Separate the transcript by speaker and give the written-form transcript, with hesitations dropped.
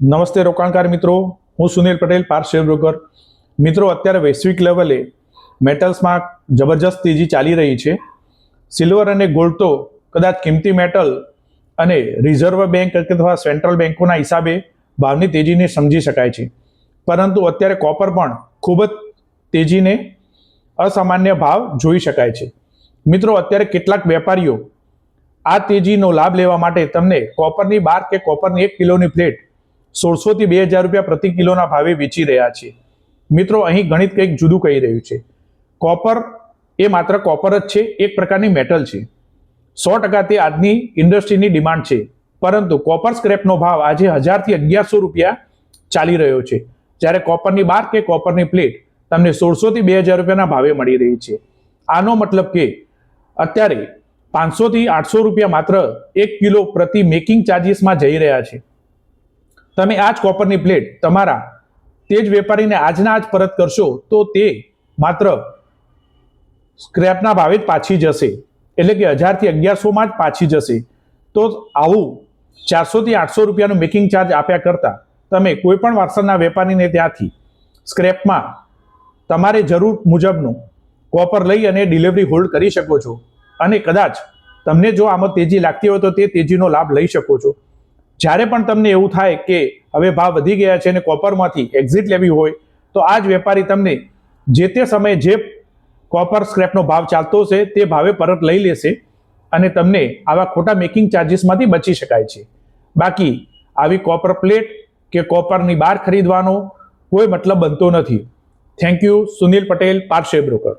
Speaker 1: નમસ્તે રોકાણકાર મિત્રો, હું સુનિલ પટેલ, પાર્થ શેર બ્રોકર. મિત્રો, અત્યારે વૈશ્વિક લેવલે મેટલ્સમાં જબરજસ્ત તેજી ચાલી રહી છે. સિલ્વર અને ગોલ્ડ તો કદાચ કિંમતી મેટલ અને રિઝર્વ બેંક અથવા સેન્ટ્રલ બેંકોના હિસાબે ભાવની તેજીને સમજી શકાય છે, પરંતુ અત્યારે કોપર પણ ખૂબ જ તેજીને અસામાન્ય ભાવ જોઈ શકાય છે. મિત્રો, અત્યારે કેટલાક વેપારીઓ આ તેજીનો લાભ લેવા માટે તમને કોપરની બાર કે કોપરની 1 કિલોની પ્લેટ 1600 થી 2000 રૂપિયા પ્રતિ કિલોના ભાવે વેચી રહ્યા છે. મિત્રો, અહીં ગણિત કંઈક જુદું કહી રહ્યું છે. કોપર એ માત્ર કોપર જ છે, એક પ્રકારની મેટલ છે. 100% તે આજની ઇન્ડસ્ટ્રીની ડિમાન્ડ છે, પરંતુ કોપર સ્ક્રેપનો ભાવ આજે 1000 થી 1100 રૂપિયા ચાલી રહ્યો છે, જ્યારે કોપરની બાર કે કોપરની પ્લેટ તમને 1600 થી 2000 રૂપિયાના ભાવે મળી રહી છે. આનો મતલબ કે અત્યારે 500 થી 800 રૂપિયા માત્ર 1 કિલો પ્રતિ મેકિંગ ચાર્જિસમાં જઈ રહ્યા છે. તમે આ જ કોપરની પ્લેટ તમારા તે જ વેપારીને આજના આજ પરત કરશો તો તે માત્ર સ્ક્રેપના ભાવે જ પાછી જશે, એટલે કે 1000 થી 1100માં જ પાછી જશે. તો આવું 400 થી 800 રૂપિયાનો મેકિંગ ચાર્જ આપ્યા કરતા તમે કોઈ પણ વાસણના વેપારીને ત્યાંથી સ્ક્રેપમાં તમારે જરૂર મુજબનું કોપર લઈ અને ડિલિવરી હોલ્ડ કરી શકો છો, અને કદાચ તમને જો આમાં તેજી લાગતી હોય તો તે તેજીનો લાભ લઈ શકો છો. જ્યારે પણ તમને એવું થાય કે હવે ભાવ વધી ગયા છે અને કોપરમાંથી એક્ઝિટ લેવી હોય, તો આ જ વેપારી તમને જે તે સમયે જે કોપર સ્ક્રેપનો ભાવ ચાલતો હશે તે ભાવે પરત લઈ લેશે, અને તમને આવા ખોટા મેકિંગ ચાર્જિસમાંથી બચી શકાય છે. બાકી આવી કોપર પ્લેટ કે કોપરની બાર ખરીદવાનો કોઈ મતલબ બનતો નથી. Thank you. Sunil Patel, Parth share broker.